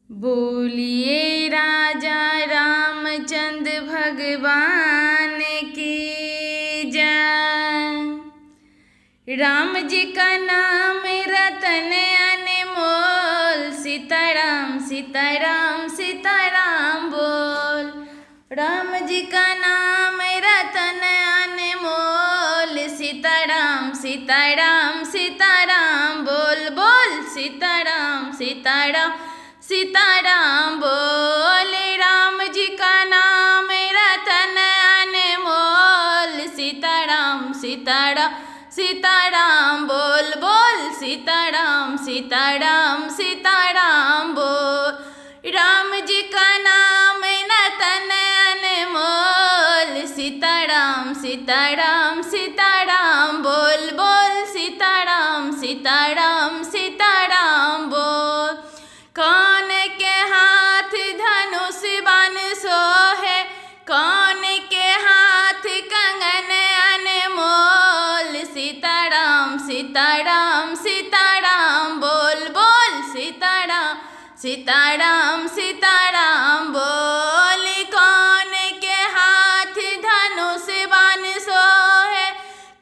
बोलिए राजा रामचंद्र भगवान की जय। राम जी का नाम रतन अनमोल, सीताराम सीताराम सीताराम बोल। राम जी का नाम रतन अनमोल, सीताराम सीताराम सीताराम बोल बोल। सीताराम सीताराम सीताराम बोल। राम जी का नाम रतन अनमोल, सीताराम सीताराम सीताराम बोल बोल। सीताराम सीताराम सीताराम बोल। राम जी का नाम रतन अनमोल, सीताराम सीताराम सीताराम बोल बोल। सीताराम सीताराम सीताराम बोल। कौन के हाथ धनुष बाण सोहे, कौन के हाथ कंगन अनमोल, सीताराम सीताराम सीताराम बोल बोल। सीताराम सीताराम सीताराम बोल। कौन के हाथ धनुष बाण सोहे,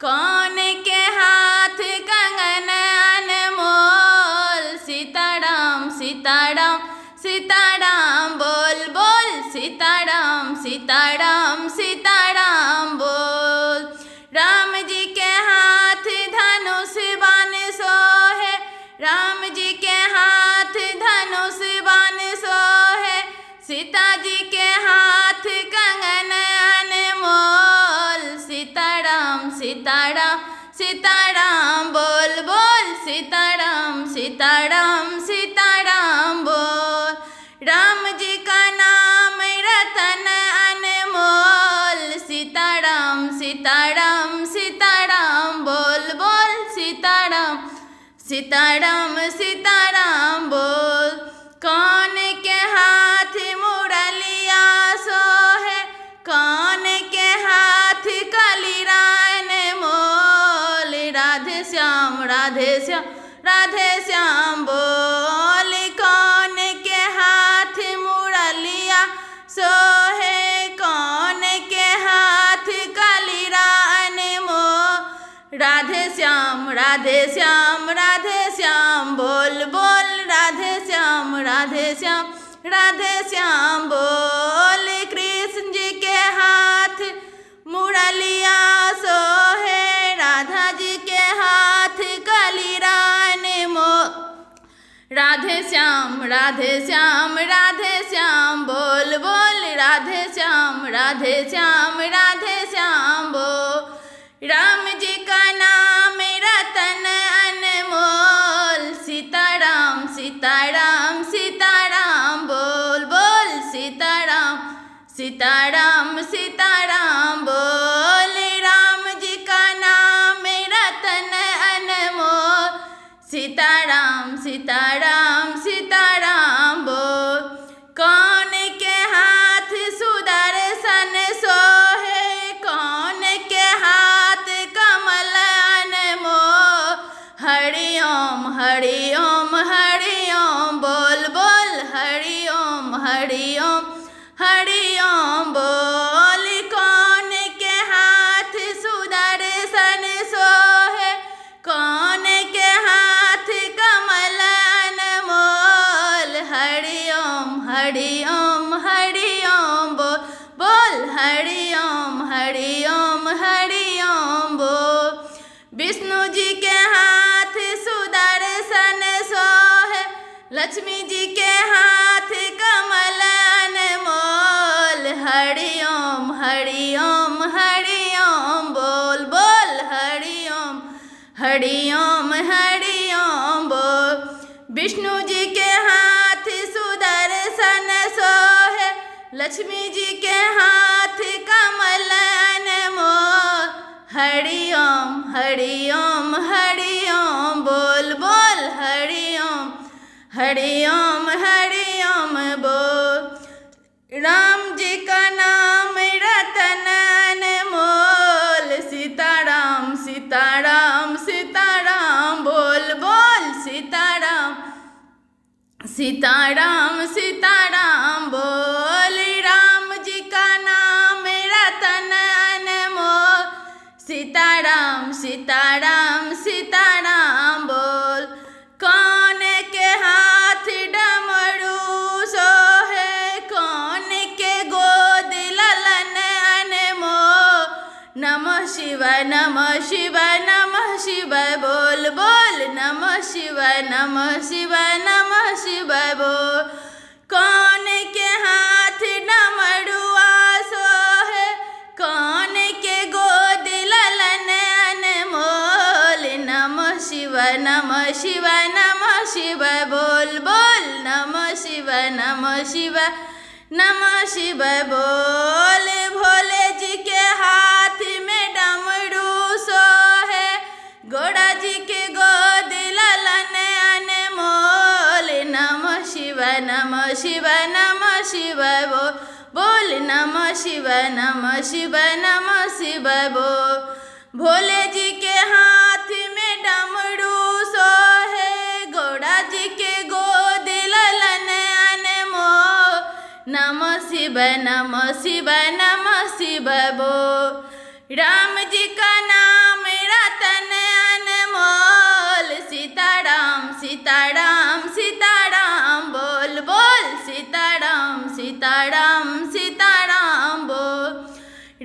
कौन के हाथ कंगन अनमोल, सीताराम सीताराम सीताराम बोल बोल। सीताराम सीताराम सीताराम बोल। राम जी के हाथ धनुष बाण सोहे, राम जी के हाथ धनुष बाण सोहे, सीता जी के हाथ कंगन अनमोल, सीताराम सीताराम सीताराम बोल बोल। सीताराम सीताराम सीताराम बोल। राम जी का नाम रतन अनमोल, सीताराम सीताराम सीताराम बोल बोल। सीताराम सीताराम सीताराम बोल। कौन के हाथ मुरलिया सोहे, कौन के हाथ कलीरा अनमोल, राधे श्याम राधे श्याम राधे श्याम बोल। कौन के हाथ मुरलिया सोहे, कौन के हाथ कलीरा अनमोल, राधे श्याम राधे श्याम राधे श्याम बोल बोल। राधे श्याम राधे श्याम बोल। कृष्ण जी के हाथ मुरलिया सोहे, राधा जी के हाथ कलीरा अनमोल, राधे श्याम राधे श्याम बोल बोल। राधे श्याम राधे श्याम बोल। राम जी का नाम रतन अनमोल, सीताराम सीताराम सीताराम बोल बोल। सीताराम सीताराम सीताराम बोल। राम जी का नाम रतन अनमोल, सीताराम सीताराम सीताराम बोल। कौन के हाथ सुदर्शन सोहे, कौन के हाथ कमल अनमोल, हरि ओम हरि ओम हरि ओम बोल बोल। हरि ओम हरि ओम हरि ओम बोल। कौन के हाथ सुदर्शन सोहे, कौन के हाथ कमल अनमोल, हरि ओम हरि ओम हरि ओम बोल बोल। हरि ओम हरि ओम बोल। विष्णु जी के हाथ सुदर्शन सोहे, लक्ष्मी जी के हाथ कमल अनमोल, हरि ओम हरि ओम बोल बोल। हरि ओम हरि ओम बोल। विष्णु जी के हाथ सुदर्शन सोहे, लक्ष्मी जी के हाथ कमल अनमोल, हरि ओम हरि ओम बोल बोल। हरि ओम बोल। राम जी का नाम रतन अनमोल, सीताराम सीताराम सीताराम बोल बोल। सीताराम सीता सीताराम बोल। राम जी का नाम रतन अनमोल, सीताराम सीताराम सीताराम बोल। कौन के हाथ डमरू सोहे, कौन के गोद ललन अनमोल। नमः शिवाय नमः शिवाय नमः शिवाय बोल बोल, नमः शिवाय नमः शिवाय नमः शिवाय बोल। कौन के हाथ डमरुआ सोहे, कौन के गोद ललन अनमोल। नमः शिवाय नमः शिवाय नमः शिवाय बोल बोल, नमः शिवाय नमः शिवाय नमः शिवाय बोल। भोले जी के हाथ में डमरू सोहे, गौड़ा जी के गोद ललन अनमोल। नमः शिवाय नमः शिवाय नमः शिवाय बोल बोल, नमः शिवाय नमः शिवाय नमः शिवाय बोल। भोले जी के हाथ में डमरू सोहे, गौड़ा जी के गोद ललन अनमोल। नमः शिवाय नमः शिवाय नमः शिवाय बोल। राम जी का नाम रतन अनमोल, सीताराम सीताराम सीताराम बोल बोल, सीताराम सीताराम सीताराम बोल।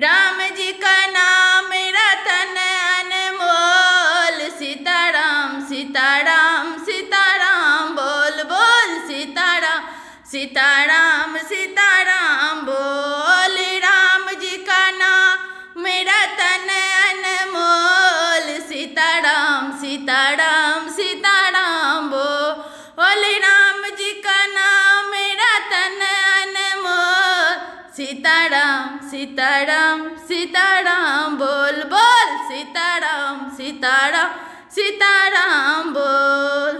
राम जी का नाम रतन अनमोल, सीताराम सीताराम सीताराम बोल बोल, सीताराम सीताराम सीताराम बोल। राम जी का नाम रतन अनमोल, सीताराम सीताराम सीताराम बोल। राम जी का नाम रतन अनमोल, सीताराम सीताराम सीताराम बोल बोल, सीताराम सीताराम सीताराम बोल।